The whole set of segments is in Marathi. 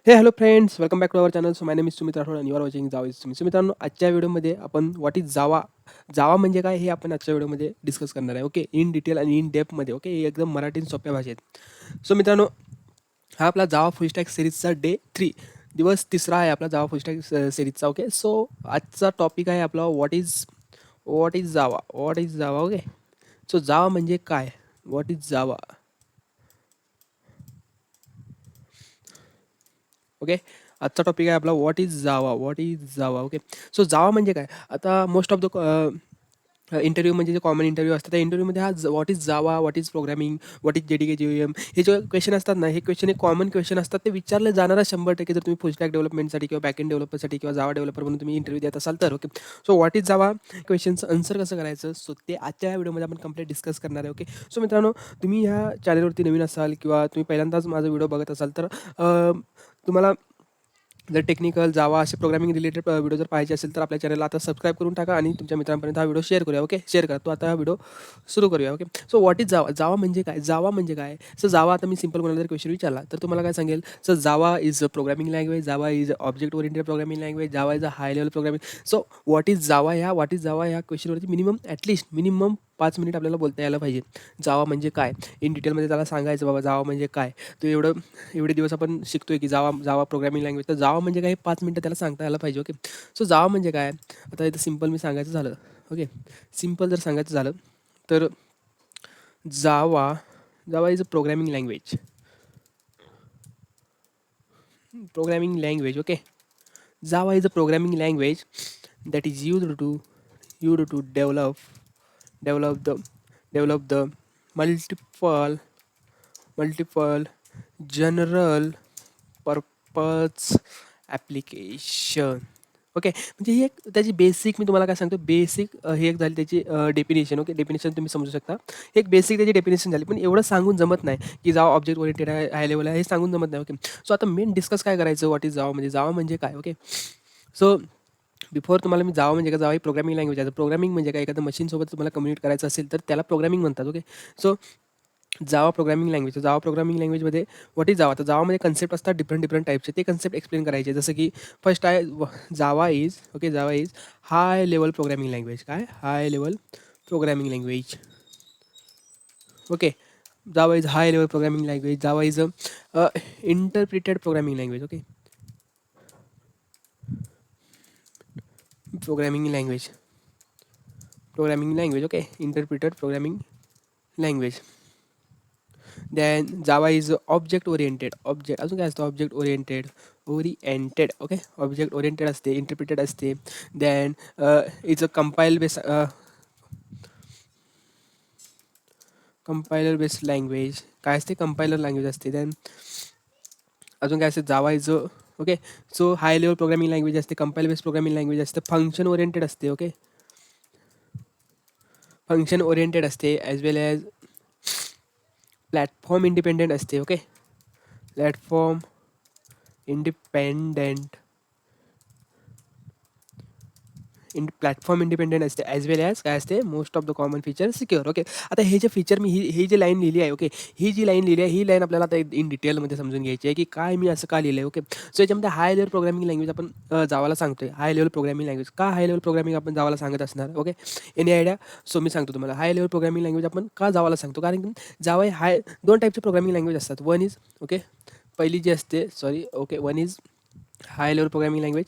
हे hello friends, welcome back to our channel. So my name is Sumit Rathod आणि you are watching Java is Sumit. So मित्रांनो, आजच्या व्हिडिओमध्ये आपण व्हॉट इज जावा, जावा म्हणजे काय हे आपण आजच्या व्हिडिओमध्ये डिस्कस करणार आहे. ओके, इन डिटेल आणि इन डेप्थमध्ये. ओके, एकदम मराठी आणि सोप्या भाषेत. सो मित्रांनो, हा आपला जावा फुल स्टॅक सिरीजचा डे 3, दिवस 3रा आहे आपला जावा फुल स्टॅक सिरीजचा. ओके, सो आजचा टॉपिक आहे आपला what is Java. Okay, so Java म्हणजे काय, व्हॉट इज जावा. ओके, आजचा टॉपिक आहे आपला what is Java. Okay, so Java म्हणजे काय. आता मोस्ट ऑफ द इंटरव्ह्यू म्हणजे जे कॉमन इंटरव्ह्यू असतात त्या इंटरव्ह्यूमध्ये हा what is Java, what is programming, what is JDK GM, हे जे क्वेश्चन असतात ना, हे क्वेश्चन एक कॉमन क्वेश्चन असतात. ते विचारले जाणारा 100% जर तुम्ही फुल स्टॅक डेव्हलपमेंटसाठी किंवा बॅक एंड डेव्हलपरसाठी किंवा जावा डेव्हलपर म्हणून तुम्ही इंटरव्ह्यू देत असाल तर. Okay, so what is Java क्वेश्चनचं आन्सर कसं करायचं, सो ते आजच्या या व्हिडिओमध्ये आपण कंप्लीट डिस्कस करणार आहे. ओके, सो मित्रांनो, तुम्ही ह्या चॅनलवरती नवीन असाल किंवा तुम्ही पहिल्यांदाच माझा व्हिडिओ बघत असाल तर तुम्हाला जर टेक्निकल जावा असे प्रोग्रामिंग रिलेटेड व्हिडिओ जर पाहिजे असेल तर आपल्या चॅनलला आता सबस्क्राईब करून टाका आणि तुमच्या मित्रांपर्यंत हा व्हिडिओ शेअर करूया. ओके, शेअर करा. तो आता हा व्हिडिओ सुरू करूया. Okay, so what is Java, Java म्हणजे काय, जावा म्हणजे काय. सो जावा, आता मी सिंपल कोणाला जर क्वेश्चन विचारला तर तुम्हाला काय सांगेल, so Java is a programming language, Java is object oriented programming language, Java is a high level programming. So what is जावा ह्या क्वेश्चनवरती मिनिमम 5 मिनिट आपल्याला बोलता यायला पाहिजे. जावा म्हणजे काय इन डिटेलमध्ये त्याला सांगायचं, बाबा जावा म्हणजे काय. तो एवढे दिवस आपण शिकतोय की जावा जावा प्रोग्रामिंग लँग्वेज, तर जावा म्हणजे काय हे 5 मिनिटं त्याला सांगता यायला पाहिजे. ओके, सो जावा म्हणजे काय, आता इथं सिम्पल मी सांगायचं झालं. ओके, सिम्पल जर सांगायचं झालं तर Java Java is a programming language. Okay, Java is a programming language that is used to develop the develop the multiple multiple general purpose application. Okay, म्हणजे ही एक त्याची बेसिक, मी तुम्हाला काय सांगतो बेसिक, ही एक झाली त्याची डेफिनेशन. ओके, डेफिनेशन तुम्ही समजू शकता. एक बेसिक त्याची डेफिनेशन झाली, पण एवढं सांगून जमत नाही की जावा ऑब्जेक्ट ओरिएंटेड आहे, हाय लेवल आहे, हे सांगून जमत नाही. ओके, सो आता मेन डिस्कस काय करायचं, व्हॉट इज जावा म्हणजे काय. ओके, सो बिफोर तुम्हाला मी जावा म्हणजे काय, जावा ही प्रोग्रामिंग लँग्वेज आहे. प्रोग्रामिंग म्हणजे काय, एखाद्या मशीनसोबत तुम्हाला कम्युनिकेट करायचं असेल तर त्याला प्रोग्रामिंग म्हणतात. ओके, सो जावा प्रोग्रामिंग लँग्वेजमध्ये व्हॉट इज जावा, तर जावामध्ये कन्सेप्ट असतात डिफरंट टाईपचे. ते कन्सेप्ट एक्सप्लेन करायचे. जसं की फर्स्ट आहे Java is high level programming language. काय, high level programming language. Okay, Java is high level programming language. Java is a interpreted programming language. Okay, programming language. Okay, interpreted programming language. Then Java is object अजून काय असतं, ओरिएंटेड. ओके, ऑब्जेक्ट ओरिएंटेड असते, इंटरप्रिटेड असते. Then is a compiler based language. काय असते, कंपायलर लँग्वेज असते. देन अजून काय असते, Java is okay, so high level programming language असते, कंपाईल बेस्ड प्रोग्रामिंग लँग्वेज असते, फंक्शन ओरिएंटेड असते. ओके, फंक्शन ओरिएंटेड असते ॲज वेल ॲज प्लॅटफॉर्म इंडिपेंडेंट असते. Okay, platform independent platform independent असते ॲज वेल ॲज काय असते, most of the common feature secure. Okay, आता हे जे फीचर मी ही जी लाईन लिहिली आहे. ओके, ही जी लाईन लिहिली आहे ही लाईन आपल्याला आता इन डिटेलमध्ये समजून घ्यायची आहे की काय मी असं का लिहिलं आहे. ओके, सो याच्यामध्ये हाय लेवल प्रोग्रामिंग लँग्वेज आपण जावाला सांगतोय. हाय लेवल प्रोग्रामिंग लँग्वेज का, हाय लेवल प्रोग्रामिंग आपण जावाला सांगत असणार. Okay, any idea. सो मी सांगतो तुम्हाला हाय लेवल प्रोग्रामिंग लँग्वेज आपण का जावाला सांगतो, कारण की जावा हे दोन टाईपचे प्रोग्रामिंग लँग्वेज असतात. वन इज ओके, पहिली जी असते okay, one is high level programming language.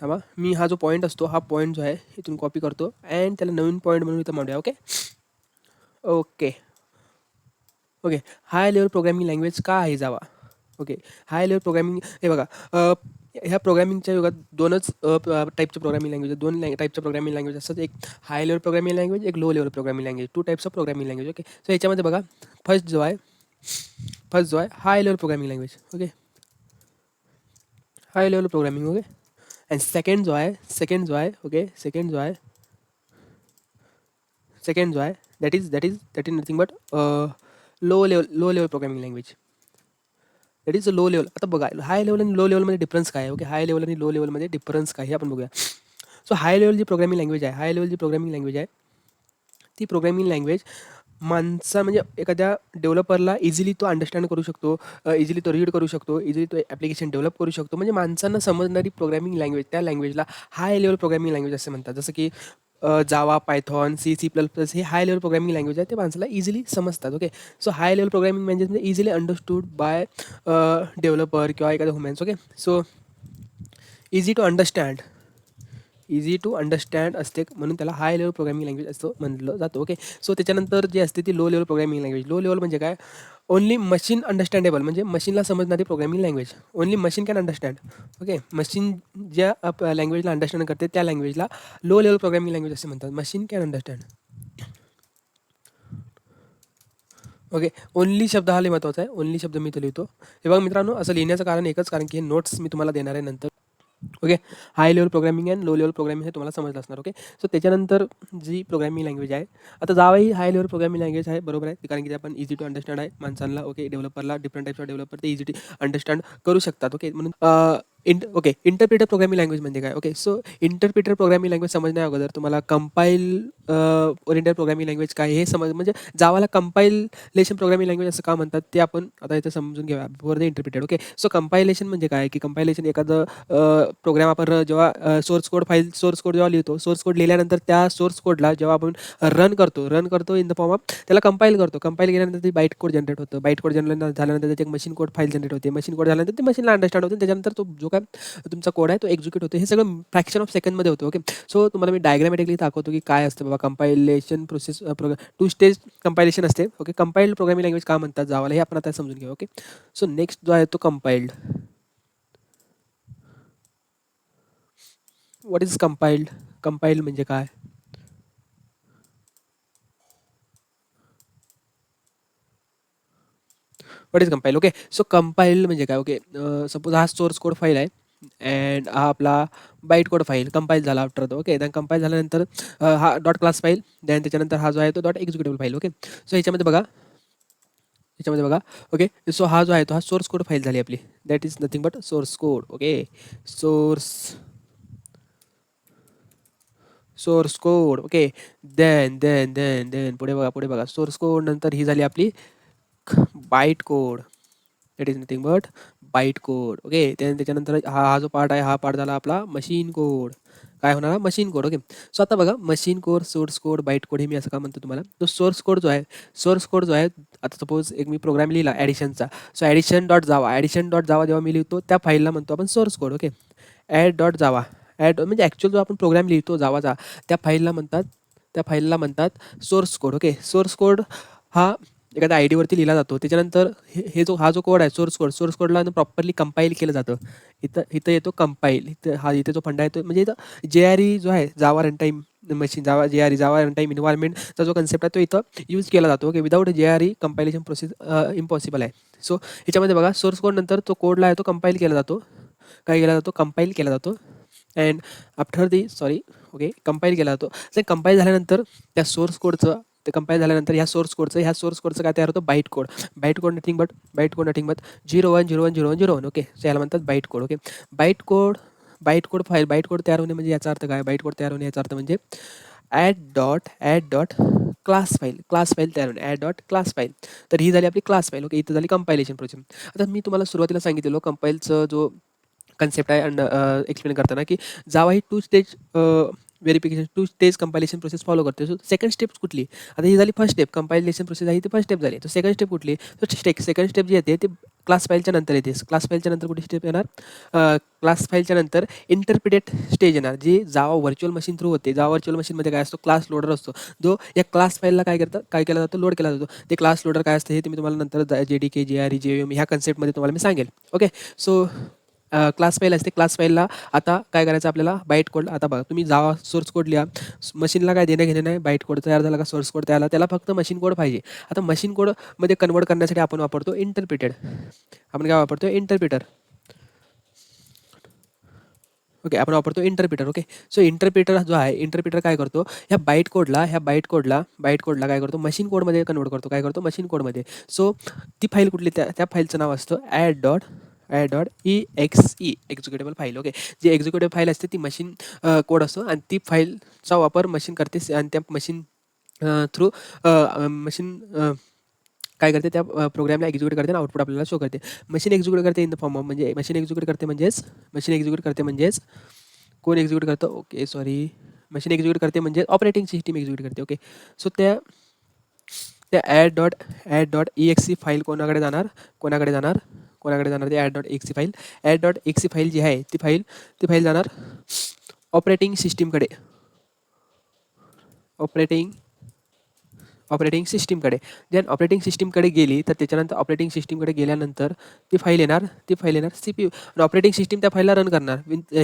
थांबा, मी हा जो पॉईंट असतो हा पॉईंट जो आहे इथून कॉपी करतो अँड त्याला नवीन पॉईंट म्हणून इथं मांडूया. Okay okay okay, high level programming language का आहे Java. Okay, high level programming, हे बघा, ह्या प्रोग्रामिंगच्या युगात दोनच टाईपचे प्रोग्रामिंग लँग्वेज, टाईपच्या प्रोग्रामिंग लँग्वेज असतात. एक हाय लेवल प्रोग्रामिंग लँग्वेज, एक low level programming language. 2 types of programming language. Okay, so याच्यामध्ये बघा, फर्स्ट जो आहे high level programming language. Okay, high level programming. Okay, and okay, second जो आहे that is nothing but low level programming language. That is a low level. आता बघा, हाय लेवल आणि लो लेवलमध्ये डिफरन्स काय आहे. ओके, हाय लेवल आणि लो लेवलमध्ये डिफरन्स काय हे आपण बघूया. सो हाय लेवल जी प्रोग्रामिंग लँग्वेज आहे ती प्रोग्रामिंग लँग्वेज माणसा म्हणजे एखाद्या डेव्हलपरला इझिली तो अंडरस्टँड करू शकतो, इझिली तो रीड करू शकतो, इझिली तो ॲप्लिकेशन डेव्हलप करू शकतो. म्हणजे माणसांना समजणारी प्रोग्रामिंग लँग्वेज, त्या लँग्वेजला हाय लेव्हल प्रोग्रामिंग लँग्वेज असे म्हणतात. जसं की जावा, पायथॉन, सी++, हे हाय लेव्हल प्रोग्रामिंग लँग्वेज आहे. ते माणसाला इझिली समजतात. Okay. So high level programming म्हणजे इझिली अंडरस्टूड बाय डेव्हलपर किंवा एखाद्या humans. Okay. So easy to understand, easy to understand असते, म्हणून त्याला हाय लेवल प्रोग्रामिंग लँग्वेज असं म्हणलं जातं. ओके. सो त्याच्यानंतर जी असते ती low level programming language. Low level म्हणजे काय? ओन्ली मशीन अंडरस्टँडेबल, म्हणजे मशीनला समजणारी programming language. Only machine can understand. Okay. Machine ज्या लँग्वेजला अंडरस्टँड करते त्या लँग्वेजला लो लेवल प्रोग्रामिंग लँग्वेज असे म्हणतात. Machine can understand. Okay. Only शब्द हा लय महत्त्वाचा आहे. ओन्ली शब्द मी तो लिहितो. हे बघा मित्रांनो, असं लिहिण्याचं कारण एकच, कारण की हे नोट्स मी तुम्हाला देणार आहे नंतर. Okay. High level programming and low level programming हे तुम्हाला समजलं असणार. ओके. सो त्याच्यानंतर जी प्रोग्रामिंग लँग्वेज आहे, आता जावा ही हाय लेवल प्रोग्रामिंग लँग्वेज आहे, बरोबर आहे, कारण की ते आपण इझी टू अंडरस्टँड आहे माणसांना. ओके. डेव्हलपरला, डिफरंट टाईप्स ऑफ डेव्हलपर ते इझी टू अंडरस्टँड करू शकतात. ओके. म्हणून ओके. इंटरप्रिटर प्रोग्रामिंग लँग्वेज म्हणजे काय? Okay. So interpreter programming language समजण्या अगोदर तुम्हाला कंपाईल ओरिएंटेड प्रोग्रामिंग लँग्वेज काय हे समज, म्हणजे जावाला कंपाईलेशन प्रोग्रामिंग लँग्वेज असं का म्हणतात ते आपण आता इथे समजून घेऊया before the interpreted. Okay. So compilation म्हणजे काय? की कंपायलेशन एखादं प्रोग्राम आपण जेव्हा सोर्स कोड जेव्हा लिहितो, सोर्स कोड लिहिल्यानंतर त्या सोर्स कोडला जेव्हा आपण रन करतो इन द फॉर्म ऑफ, त्याला कंपाईल करतो. कंपाईल केल्यानंतर ते बाईट कोड जनरेट होतं. बाईट कोड जनरेट झाल्यानंतर त्याची एक मशीन कोड फाईल जनरेट होते. मशीन कोड झाल्यानंतर ते मशीनला अंडरस्टँड होते. त्याच्यानंतर तो जो काय तुमचा कोड आहे तो एक्झिक्यूट होतो. हे सगळं फ्रॅक्शन ऑफ सेकंडमध्ये होतं. ओके. सो तुम्हाला मी डायग्रामॅटिकली दाखवतो की काय असतं बाबा compilation process. Two stage compilation असते. ओके. कंपाईल्ड प्रोग्रामिंग लँग्वेज का म्हणतात जावाला हे आपण आता समजून घेऊ. ओके. सो नेक्स्ट जो आहे तो कंपाईल्ड. What is कंपाईल्ड? कंपाईल्ड म्हणजे काय? What is compile? Okay. So compile म्हणजे काय? ओके. सपोज हा सोर्स कोड फाईल आहे अँड हा आपला बाईट कोड फाईल कंपाईल झाला आफ्टर तो. ओके. देन कंपाईल झाल्यानंतर हा डॉट क्लास फाईल, देन त्याच्यानंतर हा जो आहे तो dot executable file. Okay. So ह्याच्यामध्ये बघा. ओके. सो हा जो आहे तो हा सोर्स कोड फाईल झाली आपली. That is nothing but source code. Okay. Source source code. Okay. Then पुढे बघा सोर्स कोड नंतर ही झाली आपली byte code. It is nothing but byte code. Okay. त्याच्यानंतर हा जो पार्ट आहे हा पार्ट झाला आपला मशीन कोड. काय होणार? Machine code. ओके. सो आता बघा machine code, source code, byte code हे मी असं का म्हणतो तुम्हाला, तो सोर्स कोड जो आहे, आता सपोज एक मी प्रोग्राम लिहिला ॲडिशनचा. सो ॲडिशन डॉट जावा जेव्हा मी लिहितो त्या फाईलला म्हणतो आपण source code. Okay. Add dot Java, add म्हणजे ॲक्च्युअल जो आपण प्रोग्राम लिहितो जावाचा त्या फाईलला म्हणतात source code. Okay. Source code हा एखाद्या आय डीवरती लिहिला जातो. त्याच्यानंतर हा जो कोड आहे सोर्स कोडला प्रॉपरली कंपाईल केलं जातं. इथं इथं येतो कंपाईल. इथे जो फंडा येतो म्हणजे इथं JRE जो आहे जावा रनटाईम मशीन, जावा रनटाईम इन्व्हायरमेंटचा जो कन्सेप्ट आहे तो इथं यूज केला जातो. Okay. Without JRE compilation process impossible आहे. सो ह्याच्यामध्ये बघा सोर्स कोड नंतर तो कोडला आहे तो कंपाईल केला जातो. काय केला जातो? कंपाईल केला जातो. अँड आफ्टर ओके, कंपाईल केला जातो. तर कंपाईल झाल्यानंतर त्या सोर्स कोडचं ते कंपाईल झाल्यानंतर ह्या सोर्स कोडचं काय तयार होतं? Byte code nothing but 01010101. Okay. So याला म्हणतात byte code. Okay. Byte code तयार होणे म्हणजे याचा अर्थ काय? बाईट कोड तयार होणे याचा अर्थ म्हणजे ॲड डॉट क्लास फाईल तयार होणे. Add dot class file. तर ही झाली आपली क्लास फाईल. ओके. इथं झाली कंपायलेशन प्रोसेस. आता मी तुम्हाला सुरुवातीला सांगितलेलो कंपाईलचं जो कन्सेप्ट आहे अंड एक्सप्लेन करताना की जावा ही two stage compilation process follow करते. सो सेकंड स्टेप कुठली? आता ही झाली फर्स्ट स्टेप, कंपायलेशन प्रोसेस आहे ती फर्स्ट स्टेप झाली. तर सेकंड स्टेप कुठली? तर सेकंड स्टेप जी येते ती क्लास फाईलच्या नंतर येते. क्लास फाईलच्या नंतर कुठली स्टेप येणार? क्लास फाईलच्या नंतर इंटरप्रिटेड स्टेज येणार, जी जावा व्हर्च्युअल मशीन थ्रू होते. जावा व्हर्च्युअल मशीनमध्ये काय असतो? क्लास लोडर असतो, जो या क्लास फाईलला काय केला जातो? लोड केला जातो. ते क्लास लोडर काय असतं हे तुम्ही तुम्हाला नंतर JDK, JRE, JVM ह्या कन्सेप्टमध्ये तुम्हाला मी सांगेल. ओके. सो क्लास फाईल असते. क्लास फाईलला आता काय करायचं आपल्याला? Byte code. आता बघा तुम्ही जावा सोर्स कोड लिहा, मशीनला काय देणं घेणं नाही. बाईट कोड तयार झाला का सोर्स कोड तयार झाला, त्याला फक्त मशीन कोड पाहिजे. आता मशीन कोडमध्ये कन्वर्ट करण्यासाठी आपण वापरतो इंटरप्रिटेड. आपण काय वापरतो? इंटरप्रिटर. ओके. आपण वापरतो इंटरप्रिटर. ओके. सो इंटरप्रिटर जो आहे, इंटरप्रिटर काय करतो? ह्या बाईट कोडला काय करतो? मशीन कोडमध्ये कन्वर्ट करतो. काय करतो? मशीन कोडमध्ये. सो ती फाईल कुठली? त्या फाईलचं नाव असतं add dot executable file. Okay. जी एक्झिक्युटेबल फाईल असते ती मशीन कोड असतो आणि ती फाईलचा वापर मशीन करते आणि त्या मशीन थ्रू मशीन काय करते, त्या प्रोग्रामला एक्झिक्यूट करते आणि आउटपुट आपल्याला शो करते. मशीन एक्झिक्यूट करते इन द फॉर्म ऑफ, म्हणजे मशीन एक्झिक्यूट करते म्हणजेच कोण एक्झिक्यूट करतं, ओके सॉरी, मशीन एक्झिक्यूट करते म्हणजे ऑपरेटिंग सिस्टीम एक्झिक्यूट करते. ओके, सो त्या त्या ॲड डॉट फाईल कोणाकडे जाणार ते ॲड डॉट एक्सी फाईल जी आहे ती फाईल जाणार ऑपरेटिंग सिस्टीमकडे. ऑपरेटिंग ऑपरेटिंग सिस्टीमकडे. देन ऑपरेटिंग सिस्टीमकडे गेली तर त्याच्यानंतर ऑपरेटिंग सिस्टीमकडे गेल्यानंतर ती फाईल येणार सी पी यू, आणि ऑपरेटिंग सिस्टीम त्या फाईलला रन करणार with the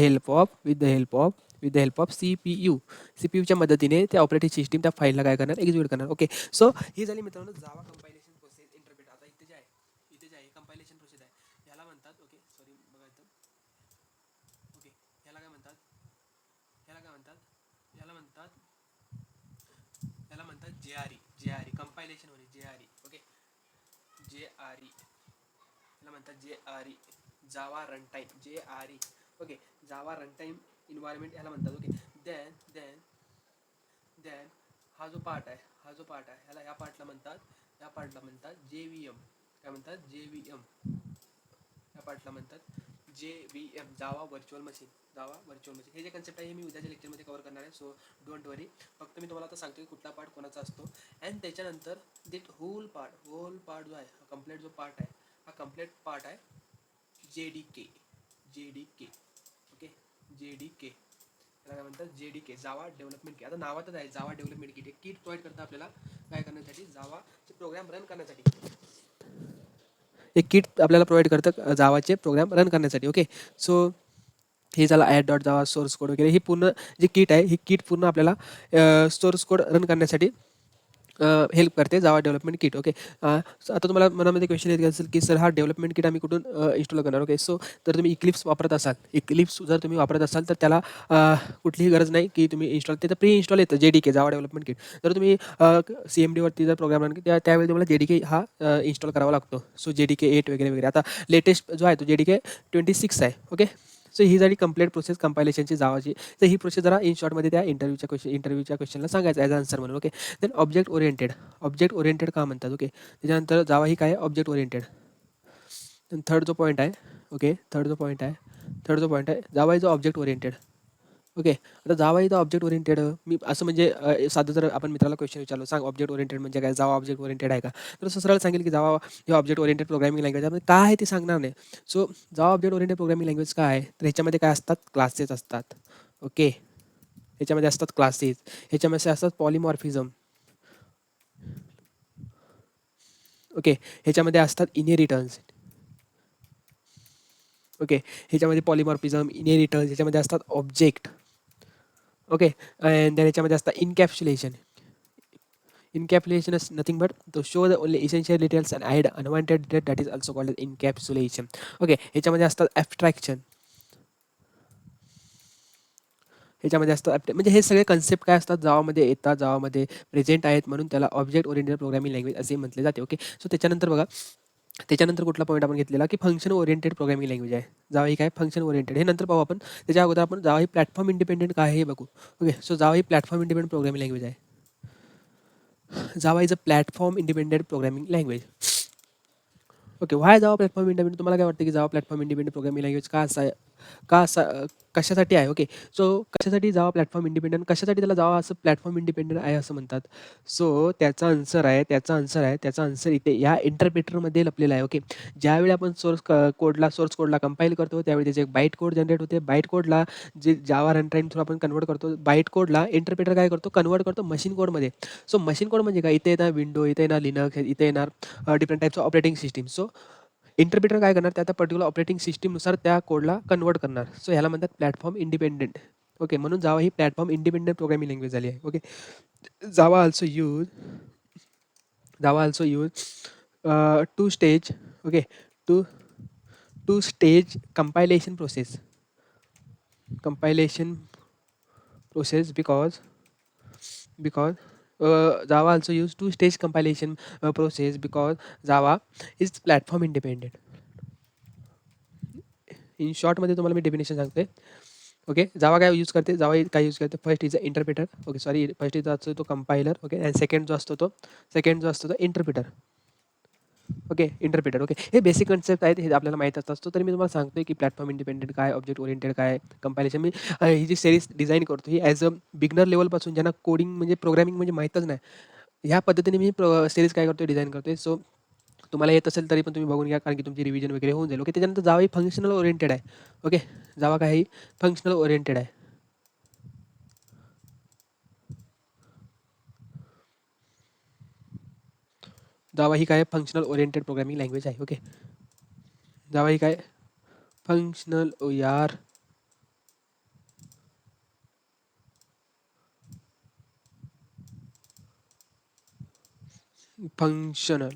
help of C P यूच्या मदतीने त्या ऑपरेटिंग सिस्टीम त्या फाईलला काय करणार, एक्झिक्यूट करणार. ओके, सो ही झाली मित्रांनो जावा कंपायलेशन प्रोसेस इंटरप्रेट. आता इथे जे आहे कंपायलेशन प्रोसेस आहे, ह्याला म्हणतात, ओके सॉरी बघायचं, ओके ह्याला काय म्हणतात, ह्याला म्हणतात जे आर ई कंपायलेशन होणे, ओके ह्याला म्हणतात जावा रन टाईम, ओके जावा रन टाईम इन्व्हायरमेंट ह्याला म्हणतात. ओके, देन हा जो पार्ट आहे ह्या पार्टला म्हणतात JVM. काय म्हणतात, JVM. या पार्टला म्हणतात JVM, जावा व्हर्च्युअल मशीन. हे जे कन्सेप्ट आहे हे मी उद्याच्या लेक्चरमध्ये कव्हर करणार आहे, सो डोंट वरी. फक्त मी तुम्हाला आता सांगतो की कुठला पार्ट कोणाचा असतो. अँड त्याच्यानंतर दिट होल पार्ट जो आहे, हा कम्प्लीट जो पार्ट आहे, हा कम्प्लीट पार्ट आहे JDK. ओके JDK त्याला काय म्हणतात, JDK जावा डेव्हलपमेंट किट. आता नावातच आहे जावा डेव्हलपमेंट किट. एक किट प्रोव्हाइड करतं आपल्याला काय करण्यासाठी, जावाचे प्रोग्राम रन करण्यासाठी. एक किट आपल्याला प्रोव्हाइड करतं जावाचे प्रोग्राम रन करण्यासाठी. ओके, सो हे झालं add dot Java source code वगैरे. ही पूर्ण जी किट आहे, ही किट पूर्ण आपल्याला सोर्स कोड रन करण्यासाठी हेल्प करते, जावा डेव्हलपमेंट किट. ओके, आता तुम्हाला मनामध्ये क्वेश्चन येत असेल की सर हा डेव्हलपमेंट किट आम्ही कुठून इन्स्टॉल करणार. ओके, सो तर तुम्ही इक्लिप्स वापरत असाल तर त्याला कुठलीही गरज नाही की तुम्ही इन्स्टॉल, ते तर प्री इन्स्टॉल येतं JDK जावा डेव्हलपमेंट किट. तर तुम्ही CMDवरती जर प्रोग्राम रन त्यावेळी तुम्हाला JDK हा इन्स्टॉल करावा लागतो. सो JDK 8 वगैरे. आता लेटेस्ट जो आहे तो JDK 26 आहे. ओके, सो ही झाली कंप्लीट प्रोसेस कंपायलेशनची जावाची. तर ही प्रोसेस जरा इन शॉर्टमध्ये त्या इंटरव्ह्यूच्या क्वेश्चनला सांगायचं ॲज आन्सर म्हणून. ओके, देन ऑब्जेक्ट ओरिएंटेड का म्हणतात. ओके, त्याच्यानंतर जावा ही काय आहे, ऑब्जेक्ट ओरिएंटेड. थर्ड जो पॉईंट आहे Java is object oriented. Okay, आता जावा इज ऑब्जेक्ट ओरिएंटेड, मी असं म्हणजे साधं जर आपण मित्राला क्वेश्चन विचारलो, सांग ऑब्जेक्ट ओरिएंटेड म्हणजे काय, जावा ऑब्जेक्ट ओरिएंटेड आहे का, तर असं सरळ सांगेल की जावा हे ऑब्जेक्ट ओरिएंटेड प्रोग्रामिंग लँग्वेज आहे. काय आहे ते सांगणार नाही. सो जावा ऑब्जेक्ट ओरिएंटेड प्रोग्रामिंग लँग्वेज काय आहे, तर ह्याच्यामध्ये काय असतात, क्लासेस असतात. ओके, ह्याच्यामध्ये असतात क्लासेस, ह्याच्यामध्ये असतात पॉलिमॉर्फिझम. ओके, ह्याच्यामध्ये असतात इनहेरिटन्स. ओके, ह्याच्यामध्ये पॉलिमॉर्फिझम, इनहेरिटन्स, ह्याच्यामध्ये असतात ऑब्जेक्ट. ओके, अँड देन ह्याच्यामध्ये असतात इनकॅप्सुलेशन. Encapsulation is nothing but to show the only essential details and hide unwanted data, that is also called as encapsulation. Okay, ह्याच्यामध्ये असतात ॲब्स्ट्रॅक्शन. म्हणजे हे सगळे कन्सेप्ट काय असतात, जावामध्ये येतात, जावामध्ये प्रेझेंट आहेत, म्हणून त्याला ऑब्जेक्ट ओरिएंटेड प्रोग्रामिंग लँग्वेज असे म्हटले जाते. ओके, सो त्याच्यानंतर बघा, त्याच्यानंतर कुठला पॉईंट आपण घेतलेला की फंक्शन ओरिएंटेड प्रोग्रामिंग लँग्वेज आहे. जावा ही काय फंक्शन ओरिएंटेड, हे नंतर पाहू आपण. त्याच्या अगोदर आपण जावा ही प्लॅटफॉर्म इंडिपेंडेंट काय आहे हे बघू. ओके, सो जावा ही प्लॅटफॉर्म इंडिपेंडेंट प्रोग्रामिंग लँग्वेज आहे. Java is a platform independent programming language. Okay, why Java platform independent, तुम्हाला काय वाटतं की Java platform independent programming language कशासाठी आहे. ओके, सो कशासाठी जावा प्लॅटफॉर्म इंडिपेंडंट, कशासाठी त्याला जावा असं प्लॅटफॉर्म इंडिपेंडंट आहे असं म्हणतात. सो त्याचा आन्सर इथे या इंटरप्रेटरमध्ये लपलेला आहे. ओके, ज्यावेळी आपण सोर्स कोडला कंपाईल करतो त्यावेळी त्याचे एक बाईट कोड जनरेट होते. बाईट कोडला जे जावा रन टाईम थ्रू आपण कन्वर्ट करतो, बाईट कोडला इंटरप्रेटर काय करतो, कन्वर्ट करतो मशीन कोडमध्ये. सो मशीन कोड म्हणजे काय, इथे येणार विंडो, इथे येणार लिनक्स, इथे येणार different types of operating system. So interpreter काय करणार, त्या पर्टिक्युलर ऑपरेटिंग सिस्टीमनुसार त्या कोडला कन्वर्ट करणार. सो ह्याला म्हणतात प्लॅटफॉर्म इंडिपेंडेंट. ओके, म्हणून जावा ही प्लॅटफॉर्म इंडिपेंडेंट प्रोग्रामिंग लँग्वेज झाली आहे. Okay, Java also use two stage. Okay, two two stage compilation process because Java also use two-stage compilation process because Java is platform independent. In शॉर्टमध्ये तुम्हाला मी डेफिनेशन सांगतोय. ओके. जावा काय यूज करते, जावा काय यूज करते, first is a interpreter, okay sorry, first is असतो तो कंपायलर, ओके, आणि सेकंड जो असतो तो इंटरप्रिटर, ओके, इंटरप्रिटर, ओके. हे बेसिक कन्सेप्ट आहेत, हे आपल्याला माहीत असतो. तर मी तुम्हाला सांगतोय की प्लॅटफॉर्म इंडिपेंडेंट काय, ऑब्जेक्ट ओरिएंटेड काय, कंपायलेशन. मी ही जी सिरीज डिझाईन करतो ही ॲज अ बिगनर लेवलपासून ज्यांना कोडिंग म्हणजे प्रोग्रामिंग म्हणजे माहीतच नाही, ह्या पद्धतीने मी सिरीज काय करतोय, डिझाईन करतोय. सो तुम्हाला येत असेल तरी पण तुम्ही बघून घ्या, कारण की तुमची रिव्हिजन वगैरे होऊन जाईल, ओके. त्याच्यानंतर जावा ही फंक्शनल ओरिएंटेड आहे, ओके. जावा काय ही फंक्शनल ओरिएंटेड आहे. जावा ही काय फंक्शनल ओरिएंटेड प्रोग्रामिंग लँग्वेज आहे, ओके. जावा ही काय फंक्शनल ओ यार फंक्शनल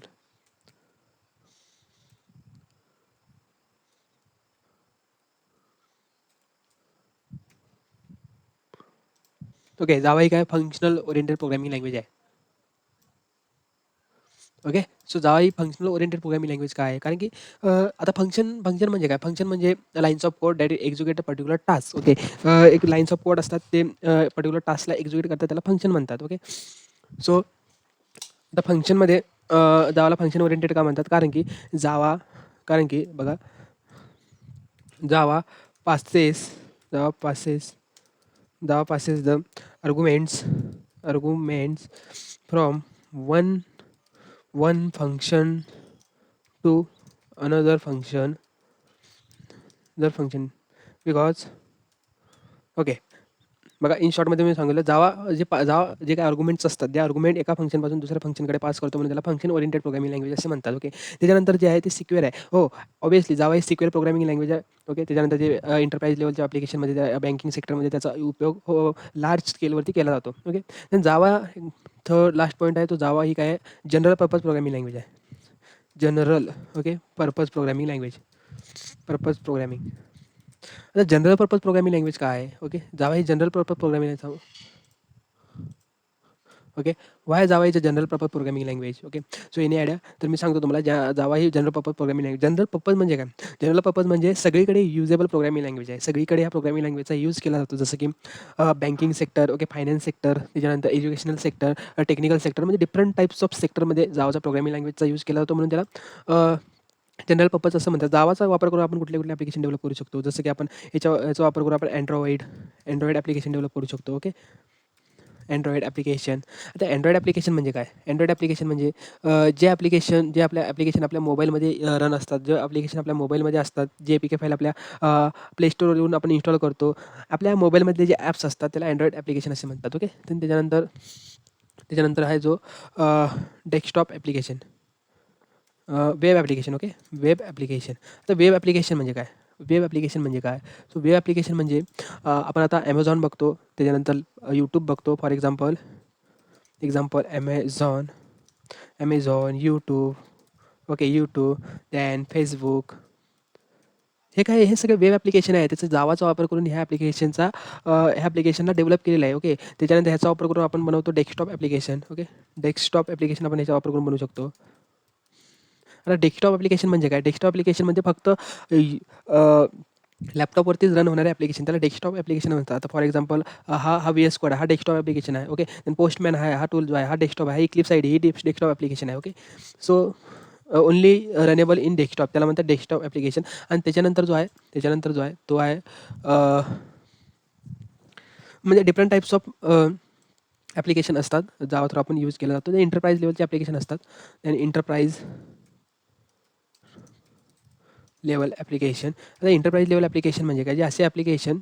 ओके. जावा ही काय फंक्शनल ओरिएंटेड प्रोग्रामिंग लँग्वेज आहे, ओके. सो जावा ही फंक्शनल ओरिएंटेड प्रोग्रामिंग लँग्वेज काय आहे, कारण की आता फंक्शन फंक्शन म्हणजे काय, फंक्शन म्हणजे lines of code that execute a particular task, okay. एक लाईन्स ऑफ कोड असतात, ते पर्टिक्युलर टास्कला एक्झिक्युट करतात, त्याला फंक्शन म्हणतात, ओके. सो आता फंक्शनमध्ये जावाला फंक्शन ओरिएंटेड का म्हणतात, कारण की जावा, कारण की बघा, Java passes Java passes Java passes the arguments from one function to another function because, okay. बघा, इन शॉर्टमध्ये मी सांगितलं, जावा जे काही आर्ग्युमेंट्स असतात, ते आर्ग्युमेंट एका फंक्शनपासून दुसऱ्या फंक्शनकडे पास करतो, म्हणून त्याला फंक्शन ओरिएंटेड प्रोग्रामिंग लँग्वेज असे म्हणतात, ओके. त्याच्यानंतर जे आहे ते सिक्युअर आहे, हो, ऑब्वियसली जावा हे सिक्युअर प्रोग्रामिंग लँग्वेज आहे, ओके. त्याच्यानंतर जे एंटरप्राइज लेवलच्या ॲप्लिकेशनमध्ये, बँकिंग सेक्टरमध्ये त्याचा उपयोग लार्ज स्केलवरती केला जातो, okay. Then Java, third last point आहे तो, जावा ही काय जनरल पर्पज प्रोग्रामिंग लँग्वेज आहे, general, okay, purpose programming language, purpose programming. आता जनरल पर्पज प्रोग्रामिंग लँग्वेज काय आहे, ओके. जावा ही general purpose programming, okay. Why Java is a general purpose programming language, okay. So any idea, तर मी सांगतो तुम्हाला, जावा ही general purpose programming language. General purpose म्हणजे काय, जनरल पर्पज म्हणजे सगळीकडे युजेबल प्रोग्रामिंग लँग्वेज आहे, सगळीकडे ह्या प्रोग्रामिंग लँग्वेजचा यूज केला जातो, जसं की banking sector, okay, finance sector, त्याच्यानंतर एज्युकेशनल सेक्टर, टेक्निकल सेक्टर, म्हणजे डिफरंट टाईप्स ऑफ सेक्टरमध्ये जावाचा प्रोग्रामिंग लँग्वेजचा यूज केला जातो, म्हणून त्याला जनरल पर्पज असं म्हणतात. जावाचा वापर करून आपण कुठले कुठले ॲप्लिकेशन डेव्हलप करू शकतो, जसं की आपण याचा वापर करून आपण अँड्रॉइड ॲप्लिकेशन डेव्हलप करू शकतो, ओके. Android application. आता अँड्रॉइड ॲप्लिकेशन म्हणजे काय, अँड्रॉइड ॲप्लिकेशन म्हणजे जे आपल्या ॲप्लिकेशन आपल्या मोबाईलमध्ये रन असतात, जे ॲप्लिकेशन आपल्या मोबाईलमध्ये असतात, जे APK फाईल आपल्या प्ले स्टोरवर येऊन आपण इन्स्टॉल करतो, आपल्या मोबाईलमधले जे ॲप्स असतात त्याला अँड्रॉइड ॲप्लिकेशन असे म्हणतात, ओके. त्याच्यानंतर त्याच्यानंतर आहे जो desktop application, web application, okay, web application. आता वेब ॲप्लिकेशन म्हणजे काय, सो वेब ॲप्लिकेशन म्हणजे आपण आता ॲमेझॉन बघतो, त्याच्यानंतर यूट्यूब बघतो, for example Amazon, YouTube, okay, YouTube, than Facebook, हे सगळे वेब ॲप्लिकेशन आहे. त्याचा जावाचा वापर करून ह्या ॲप्लिकेशनला डेव्हलप केलेलं आहे, ओके. त्याच्यानंतर ह्याचा वापर करून आपण बनवतो desktop application, okay. Desktop application आपण ह्याचा वापर करून बनवू शकतो. आता डेस्कटॉप ॲप्लिकेशन म्हणजे काय, डेस्कटॉप ॲप्लिकेशन म्हणजे फक्त लॅपटॉपवरतीच रन होणारे ॲप्लिकेशन, त्याला डेस्कटॉप ॲप्लिकेशन म्हणतात. आता फॉर एक्झाम्पल हा VS कोड आहे, हा डेस्कटॉप ॲप्लिकेशन आहे, ओके. देन पोस्टमॅन आहे, हा टूल जो आहे हा डेस्कटॉप आहे, इक्लिप्स ID ही डेस्कटॉप ॲप्लिकेशन आहे, okay. So only runnable in desktop, त्याला म्हणतात डेस्कटॉप ॲप्लिकेशन. आणि त्याच्यानंतर जो आहे तो आहे म्हणजे डिफरंट टाईप्स ऑफ ॲप्लिकेशन असतात, ज्यावर आपण यूज केला जातो. ते एंटरप्राइज लेवलचे ॲप्लिकेशन असतात. आणि एंटरप्राइज लेवल ॲप्लिकेशन. आता एंटरप्राइज लेवल ॲप्लिकेशन म्हणजे काय, जे असे ॲप्लिकेशन,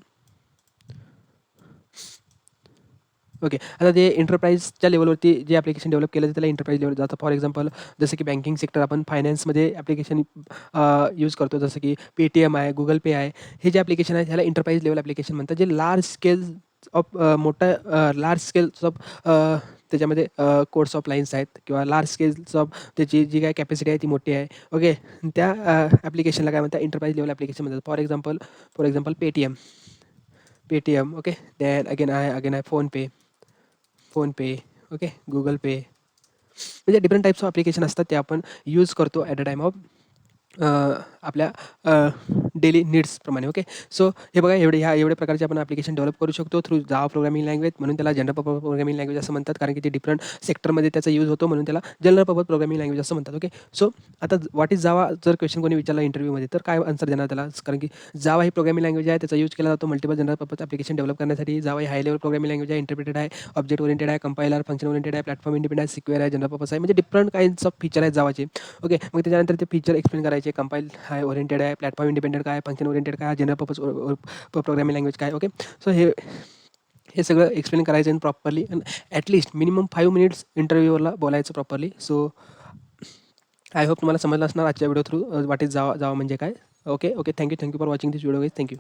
ओके. आता ते एंटरप्राइजच्या लेवलवरती जे ॲप्लिकेशन डेव्हलप केलं जातं त्याला एंटरप्राइज लेवल जातं. फॉर एक्झाम्पल जसं की बँकिंग सेक्टर, आपण फायनान्समध्ये ॲप्लिकेशन यूज करतो, जसं की Paytm आहे, Google Pay आहे, हे जे ॲप्लिकेशन आहे ह्याला एंटरप्राइज लेवल ॲप्लिकेशन म्हणतात, जे लार्ज स्केल्स ऑफ त्याच्यामध्ये कोड्स ऑफ लाईन्स आहेत, किंवा लार्ज स्केल्स ऑफ त्याची जी काही कॅपॅसिटी आहे ती मोठी आहे, ओके. त्या ॲप्लिकेशनला काय म्हणतात, एंटरप्राइज लेवल ॲप्लिकेशन म्हणतात. For example Paytm, okay. Than again आहे फोनपे, ओके, गुगल पे, म्हणजे डिफरंट टाईप्स ऑफ ॲप्लिकेशन असतात, ते आपण यूज करतो ॲट अ टाईम ऑफ आपल्या डेली नीड्सप्रमाणे. ओके. सो हे बघा एवढ्या प्रकारचे आपण ॲप्लिकेशन डेव्हलप करू शकतो थ्रू जावा प्रोग्रामिंग लँग्वेज. म्हणून त्याला जनरल पर्पज प्रोग्रामिंग लँग्वेज असं म्हणतात, कारण की ते डिफरंट सेक्टरमध्ये त्याचा यूज होतो, म्हणून त्याला जनरल पर्पज प्रोग्रामिंग लँग्वेज असं म्हणतात. ओके. सो आता व्हॉट इज जावा जर क्वेश्चन कोणी विचारला इंटरव्ह्यूमध्ये, तर काय आन्सर देणार त्याला? कारण की जावा ही प्रोग्रामिंग लँग्वेज आहे, त्याचा यूज केला जातो multiple general purpose application develop करण्यासाठी. जावा ही हाय लेवल प्रोग्रामिंग लँग्वेज आहे, इंटरप्रिटेड आहे, ऑब्जेक्ट ओरिएंटेड आहे, कंपायलर, फंक्शन ओरिएंटेड आहे, प्लॅटफॉर्म इंडिपेंडंट आहे, सिक्युअर आहे, जनरल पर्पज आहे. म्हणजे डिफरंट काइंड्स ऑफ फीचर आहेत जावाचे. ओके. मग त्याच्यानंतर ते फीचर एक्सप्लेन करायचे. कंपाईल काय ओरिएंटेड आहे, प्लॅटफॉर्म इंडिपेंडंट काय, फंक्शन ओरिएंटेड काय, जनरल पर्पज प्रोग्रामिंग लँग्वेज काय. ओके. सो हे हे सगळं एक्सप्लेन करायचं आहे प्रॉपरली, आणि ॲटलिस्ट मिनिमम 5 मिनिट्स इंटरव्ह्यूवरला बोलायचं प्रॉपरली. सो आय होप तुम्हाला समजलं असणार आजच्या व्हिडिओ थ्रू व्हॉट इज जावा म्हणजे काय. Okay. Thank you for watching this video guys. Thank you.